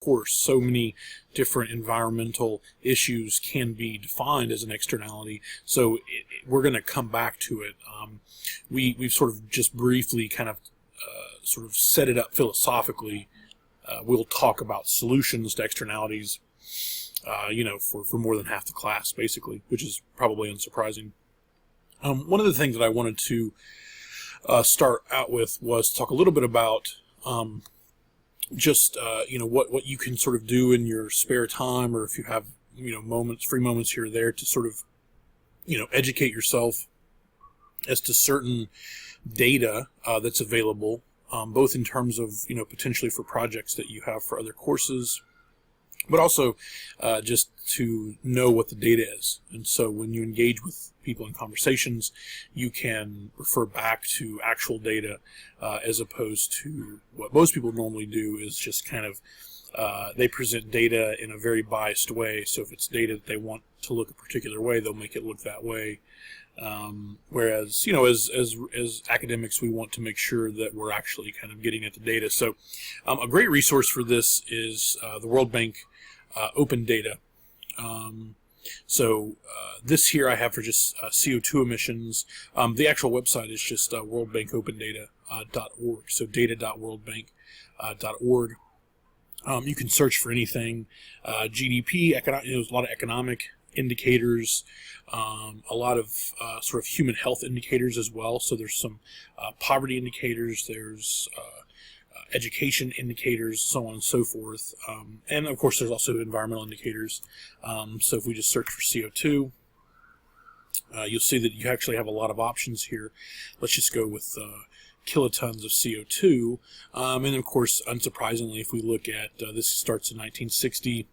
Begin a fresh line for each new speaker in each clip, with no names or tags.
course, so many different environmental issues can be defined as an externality. So we're going to come back to it. We've sort of just briefly kind of sort of set it up philosophically. We'll talk about solutions to externalities, for more than half the class, basically, which is probably unsurprising. One of the things that I wanted to start out with was talk a little bit about what you can sort of do in your spare time, or if you have free moments here or there, to sort of educate yourself as to certain data that's available, both in terms of potentially for projects that you have for other courses, but also just to know what the data is. And so when you engage with people in conversations, you can refer back to actual data as opposed to what most people normally do, is just kind of they present data in a very biased way. So if it's data that they want to look a particular way, they'll make it look that way. Whereas, as academics, we want to make sure that we're actually kind of getting at the data. So a great resource for this is the World Bank Open Data. This here I have for just CO2 emissions. The actual website is just worldbankopendata.org, so data.worldbank.org. You can search for anything, GDP, there's a lot of economic indicators, a lot of sort of human health indicators as well. So there's some poverty indicators, there's education indicators, so on and so forth. And of course there's also environmental indicators. So if we just search for CO2, you'll see that you actually have a lot of options here. Let's just go with kilotons of CO2. And of course, unsurprisingly, if we look at this, starts in 1960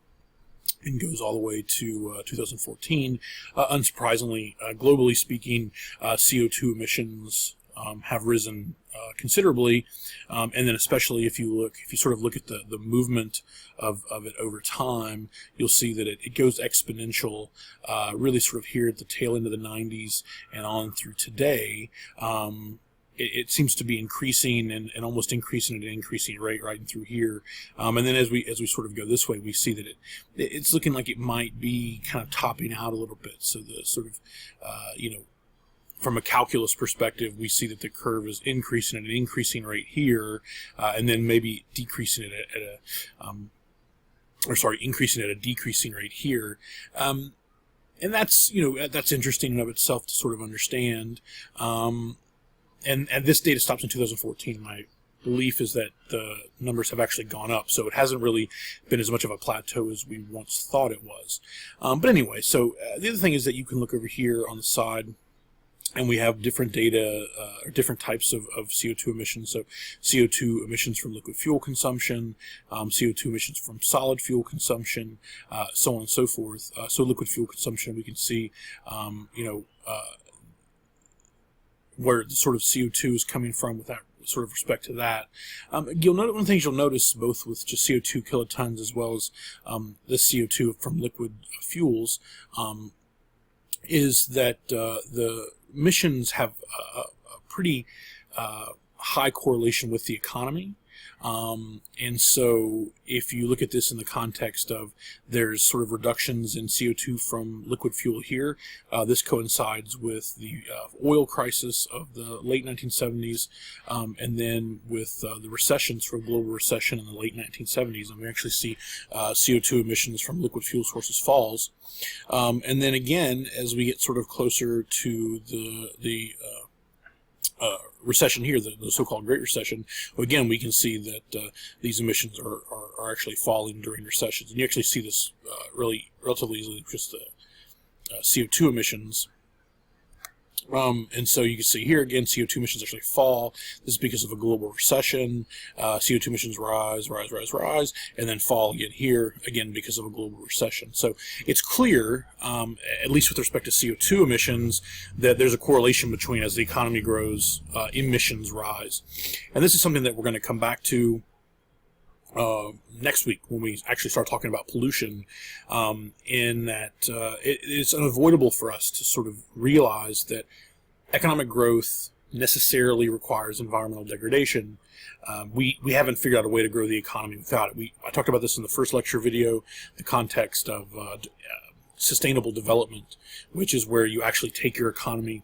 and goes all the way to 2014. Unsurprisingly, globally speaking, CO2 emissions have risen considerably, and then especially if you sort of look at the movement of it over time, you'll see that it goes exponential, really sort of here at the tail end of the 90s and on through today. It seems to be increasing and almost increasing at an increasing rate right through here. And then as we sort of go this way, we see that it's looking like it might be kind of topping out a little bit. So the sort of, from a calculus perspective, we see that the curve is increasing at an increasing rate here, and then maybe decreasing it increasing at a decreasing rate here. And that's interesting in and of itself to sort of understand. And this data stops in 2014. My belief is that the numbers have actually gone up, so it hasn't really been as much of a plateau as we once thought it was. But anyway, so the other thing is that you can look over here on the side, and we have different data, or different types of CO2 emissions. So CO2 emissions from liquid fuel consumption, CO2 emissions from solid fuel consumption, so on and so forth. So liquid fuel consumption, we can see, where the sort of CO2 is coming from with that sort of respect to that. One of the things you'll notice, both with just CO2 kilotons as well as the CO2 from liquid fuels, is that the emissions have a pretty high correlation with the economy. And so if you look at this in the context of there's sort of reductions in CO2 from liquid fuel here, this coincides with the oil crisis of the late 1970s, and then with the recessions, sort of global recession in the late 1970s, and we actually see CO2 emissions from liquid fuel sources falls. And then again, as we get sort of closer to the recession here, the so-called Great Recession, again, we can see that these emissions are actually falling during recessions. And you actually see this relatively easily with just the CO2 emissions. And so you can see here again, CO2 emissions actually fall. This is because of a global recession. CO2 emissions rise, and then fall again here, again because of a global recession. So it's clear, at least with respect to CO2 emissions, that there's a correlation between, as the economy grows, emissions rise. And this is something that we're going to come back to next week when we actually start talking about pollution, in that it's unavoidable for us to sort of realize that economic growth necessarily requires environmental degradation, we haven't figured out a way to grow the economy without it. I talked about this in the first lecture video, the context of sustainable development, which is where you actually take your economy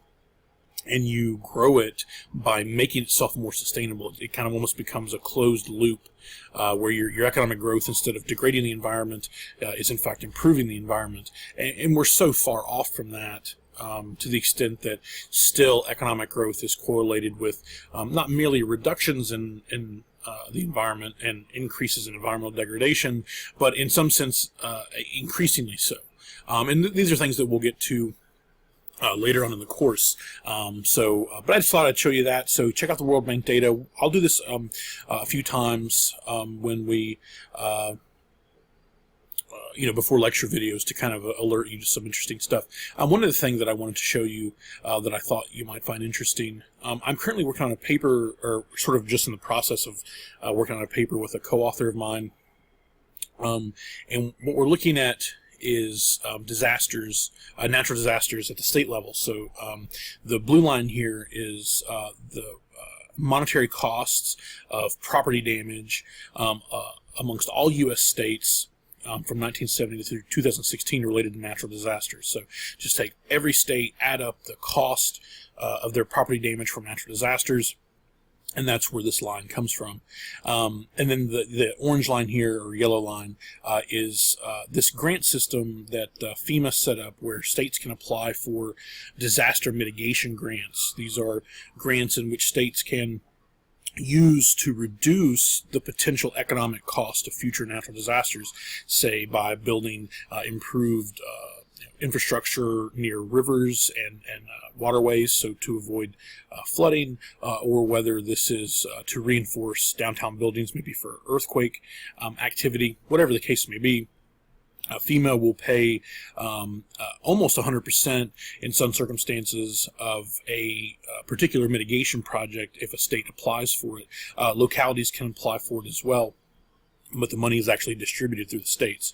and you grow it by making itself more sustainable. It kind of almost becomes a closed loop where your economic growth, instead of degrading the environment, is in fact improving the environment. And we're so far off from that, to the extent that still economic growth is correlated with not merely reductions in the environment and increases in environmental degradation, but in some sense increasingly so. And these are things that we'll get to later on in the course. But I just thought I'd show you that. So check out the World Bank data. I'll do this a few times when we, before lecture videos, to kind of alert you to some interesting stuff. One of the things that I wanted to show you that I thought you might find interesting, I'm currently working on a paper, or sort of just in the process of working on a paper with a co-author of mine. And what we're looking at is disasters, natural disasters at the state level. So the blue line here is the monetary costs of property damage amongst all U.S. states from 1970 to 2016 related to natural disasters. So just take every state, add up the cost of their property damage from natural disasters, and that's where this line comes from. And then the orange line here, or yellow line, is this grant system that FEMA set up, where states can apply for disaster mitigation grants. These are grants in which states can use to reduce the potential economic cost of future natural disasters, say by building improved infrastructure near rivers and waterways, so to avoid flooding, or whether this is to reinforce downtown buildings, maybe for earthquake activity, whatever the case may be. FEMA will pay almost 100% in some circumstances of a particular mitigation project if a state applies for it. Localities can apply for it as well, but the money is actually distributed through the states.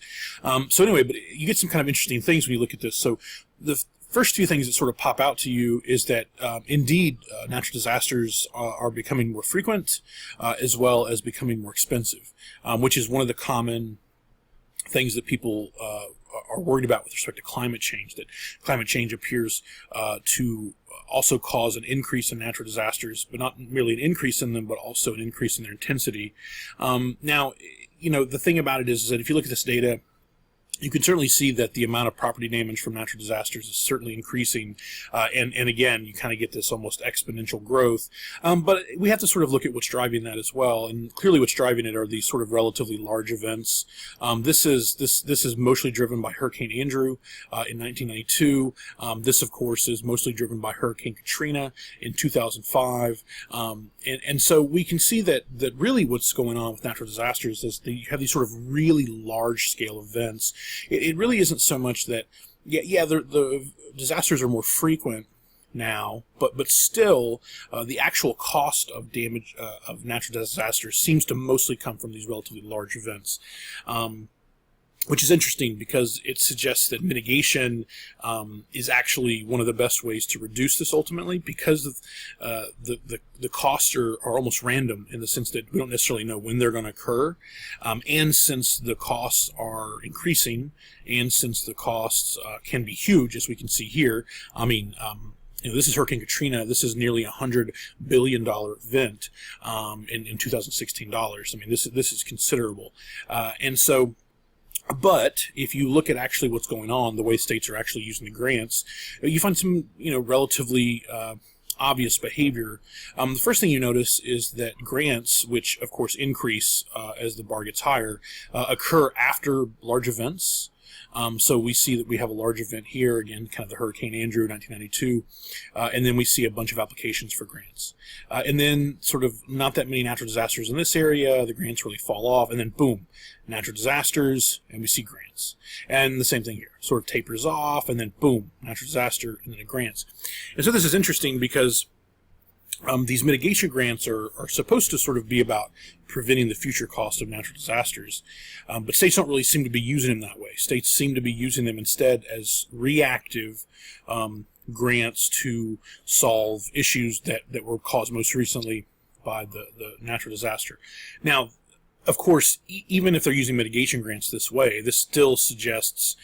So anyway, but you get some kind of interesting things when you look at this. So the first few things that sort of pop out to you is that indeed natural disasters are becoming more frequent, as well as becoming more expensive, which is one of the common things that people are worried about with respect to climate change, that climate change appears to also cause an increase in natural disasters, but not merely an increase in them, but also an increase in their intensity. Now, the thing about it is that if you look at this data, you can certainly see that the amount of property damage from natural disasters is certainly increasing, and again, you kind of get this almost exponential growth. But we have to sort of look at what's driving that as well, and clearly what's driving it are these sort of relatively large events. This is mostly driven by Hurricane Andrew in 1992. This, of course, is mostly driven by Hurricane Katrina in 2005, and so we can see that really what's going on with natural disasters is that you have these sort of really large-scale events. It really isn't so much that, the disasters are more frequent now, but still, the actual cost of damage of natural disasters seems to mostly come from these relatively large events, which is interesting because it suggests that mitigation is actually one of the best ways to reduce this ultimately, because of, the costs are almost random in the sense that we don't necessarily know when they're going to occur, and since the costs are increasing, and since the costs can be huge, as we can see here. I mean, this is Hurricane Katrina. This is nearly $100 billion event in 2016 dollars. I mean, this is considerable, and so. But if you look at actually what's going on, the way states are actually using the grants, you find some, relatively obvious behavior. The first thing you notice is that grants, which of course increase as the bar gets higher, occur after large events. So we see that we have a large event here, again, kind of the Hurricane Andrew, 1992, and then we see a bunch of applications for grants. And then sort of not that many natural disasters in this area, the grants really fall off, and then boom, natural disasters, and we see grants. And the same thing here, sort of tapers off, and then boom, natural disaster, and then grants. And so this is interesting because these mitigation grants are supposed to sort of be about preventing the future cost of natural disasters, but states don't really seem to be using them that way. States seem to be using them instead as reactive grants to solve issues that were caused most recently by the natural disaster. Now, of course, even if they're using mitigation grants this way, this still suggests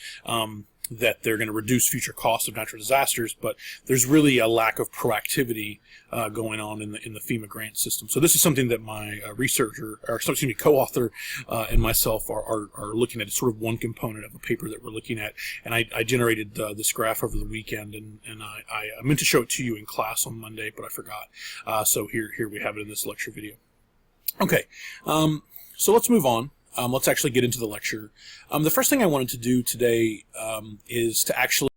that they're going to reduce future costs of natural disasters, but there's really a lack of proactivity going on in the FEMA grant system. So this is something that my co-author and myself are looking at. It's sort of one component of a paper that we're looking at, and I generated this graph over the weekend, and I meant to show it to you in class on Monday, but I forgot. So here we have it in this lecture video. Okay, so let's move on. Let's actually get into the lecture. The first thing I wanted to do today is to actually